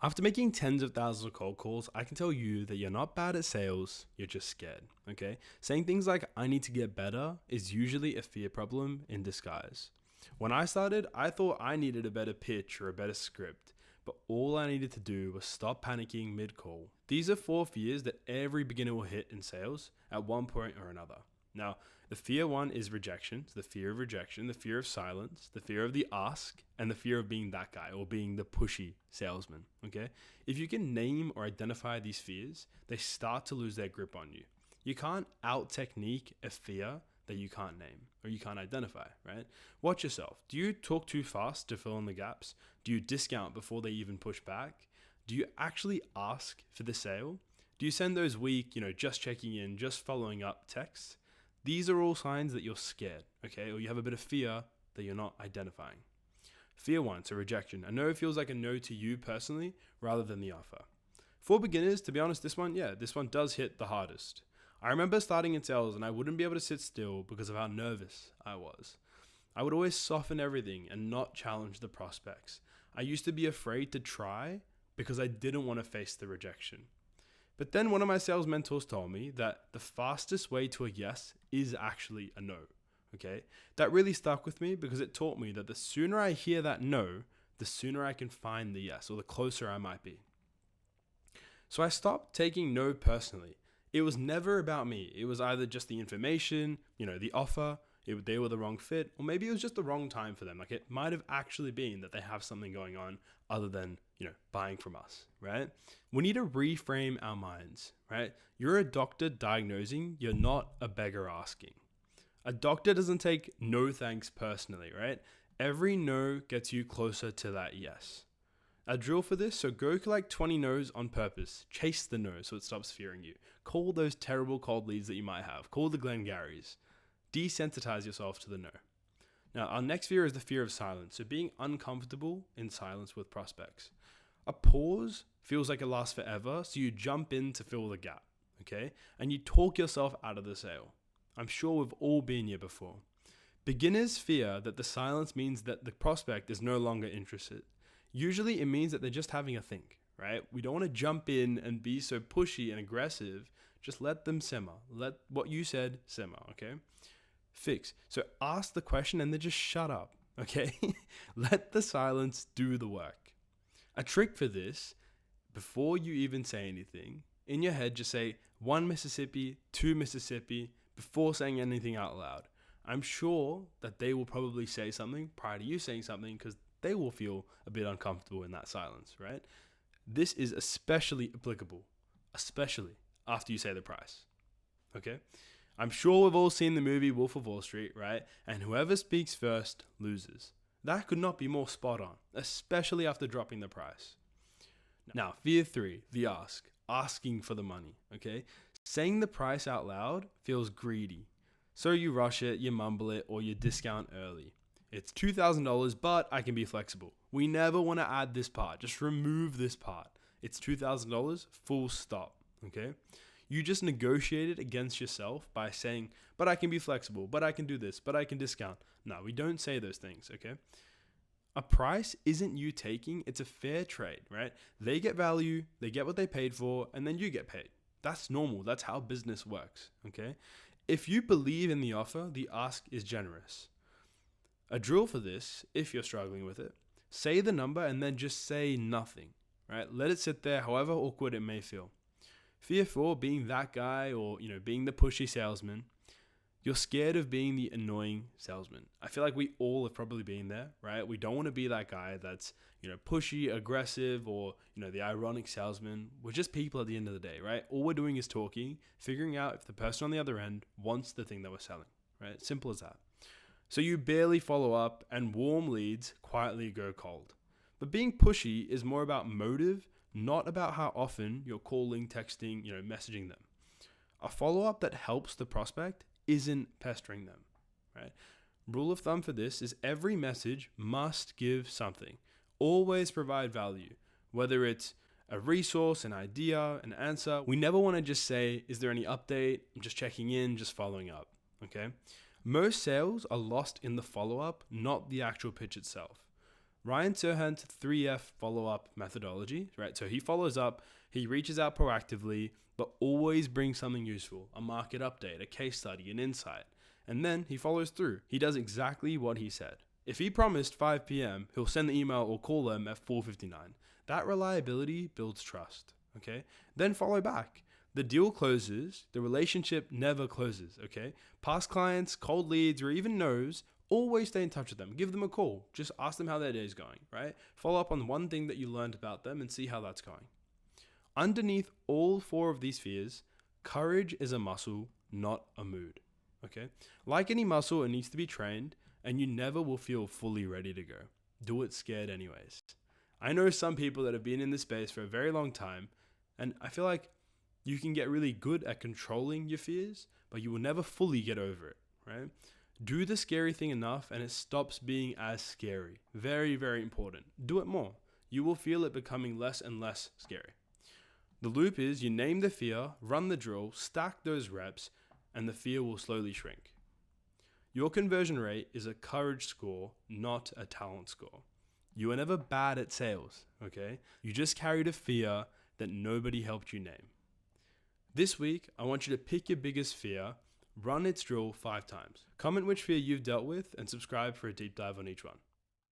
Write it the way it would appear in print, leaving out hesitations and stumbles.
After making tens of thousands of cold calls, I can tell you that you're not bad at sales, you're just scared, okay? Saying things like, I need to get better, is usually a fear problem in disguise. When I started, I thought I needed a better pitch or a better script, but all I needed to do was stop panicking mid-call. These are 4 fears that every beginner will hit in sales at one point or another. Now, the fear one is rejection, so the fear of rejection, the fear of silence, the fear of the ask, and the fear of being that guy or being the pushy salesman, okay? If you can name or identify these fears, they start to lose their grip on you. You can't out-technique a fear that you can't name or you can't identify, right? Watch yourself. Do you talk too fast to fill in the gaps? Do you discount before they even push back? Do you actually ask for the sale? Do you send those weak, just checking in, just following up texts? These are all signs that you're scared, okay? Or you have a bit of fear that you're not identifying. Fear one, so rejection. A no feels like a no to you personally rather than the offer. For beginners, to be honest, this one does hit the hardest. I remember starting in sales and I wouldn't be able to sit still because of how nervous I was. I would always soften everything and not challenge the prospects. I used to be afraid to try because I didn't want to face the rejection. But then one of my sales mentors told me that the fastest way to a yes is actually a no, okay? That really stuck with me because it taught me that the sooner I hear that no, the sooner I can find the yes or the closer I might be. So I stopped taking no personally. It was never about me. It was either just the information, the offer, they were the wrong fit, or maybe it was just the wrong time for them. Like it might have actually been that they have something going on other than, buying from us, right? We need to reframe our minds, right? You're a doctor diagnosing, you're not a beggar asking. A doctor doesn't take no thanks personally, right? Every no gets you closer to that yes. A drill for this, so go collect 20 no's on purpose. Chase the no so it stops fearing you. Call those terrible cold leads that you might have. Call the Glengarrys. Desensitize yourself to the no. Now, our next fear is the fear of silence. So being uncomfortable in silence with prospects. A pause feels like it lasts forever, so you jump in to fill the gap, okay? And you talk yourself out of the sale. I'm sure we've all been here before. Beginners fear that the silence means that the prospect is no longer interested. Usually it means that they're just having a think, right? We don't want to jump in and be so pushy and aggressive. Just let them simmer. Let what you said simmer, okay? Fix. So ask the question and then just shut up, okay? Let the silence do the work. A trick for this, before you even say anything, in your head just say 1 Mississippi, 2 Mississippi, before saying anything out loud. I'm sure that they will probably say something prior to you saying something because they will feel a bit uncomfortable in that silence, right? This is especially applicable, especially after you say the price, okay? I'm sure we've all seen the movie Wolf of Wall Street, right? And whoever speaks first loses. That could not be more spot on, especially after dropping the price. Now, fear 3, the ask, asking for the money, okay? Saying the price out loud feels greedy. So you rush it, you mumble it, or you discount early. It's $2,000, but I can be flexible. We never want to add this part. Just remove this part. It's $2,000, full stop, okay? You just negotiated against yourself by saying, but I can be flexible, but I can do this, but I can discount. No, we don't say those things, okay? A price isn't you taking, it's a fair trade, right? They get value, they get what they paid for, and then you get paid. That's normal. That's how business works, okay? If you believe in the offer, the ask is generous. A drill for this, if you're struggling with it, say the number and then just say nothing, right? Let it sit there, however awkward it may feel. Fear 4, being that guy or, being the pushy salesman. You're scared of being the annoying salesman. I feel like we all have probably been there, right? We don't want to be that guy that's, pushy, aggressive, or, the ironic salesman. We're just people at the end of the day, right? All we're doing is talking, figuring out if the person on the other end wants the thing that we're selling, right? Simple as that. So you barely follow up and warm leads quietly go cold. But being pushy is more about motive, not about how often you're calling, texting, messaging them. A follow-up that helps the prospect isn't pestering them, right? Rule of thumb for this is every message must give something. Always provide value, whether it's a resource, an idea, an answer. We never want to just say, is there any update? I'm just checking in, just following up, okay? Most sales are lost in the follow-up, not the actual pitch itself. Ryan Serhant's 3F follow-up methodology, right? So he follows up, he reaches out proactively, but always brings something useful, a market update, a case study, an insight. And then he follows through. He does exactly what he said. If he promised 5 p.m., he'll send the email or call them at 4:59. That reliability builds trust, okay? Then follow back. The deal closes, the relationship never closes, okay? Past clients, cold leads, or even no's, always stay in touch with them. Give them a call. Just ask them how their day is going, right? Follow up on one thing that you learned about them and see how that's going. Underneath all 4 of these fears, courage is a muscle, not a mood, okay? Like any muscle, it needs to be trained, and you never will feel fully ready to go. Do it scared anyways. I know some people that have been in this space for a very long time, and I feel like you can get really good at controlling your fears, but you will never fully get over it, right? Do the scary thing enough and it stops being as scary. Very, very important. Do it more. You will feel it becoming less and less scary. The loop is you name the fear, run the drill, stack those reps, and the fear will slowly shrink. Your conversion rate is a courage score, not a talent score. You are never bad at sales, okay? You just carried a fear that nobody helped you name. This week, I want you to pick your biggest fear, run its drill 5 times. Comment which fear you've dealt with and subscribe for a deep dive on each one.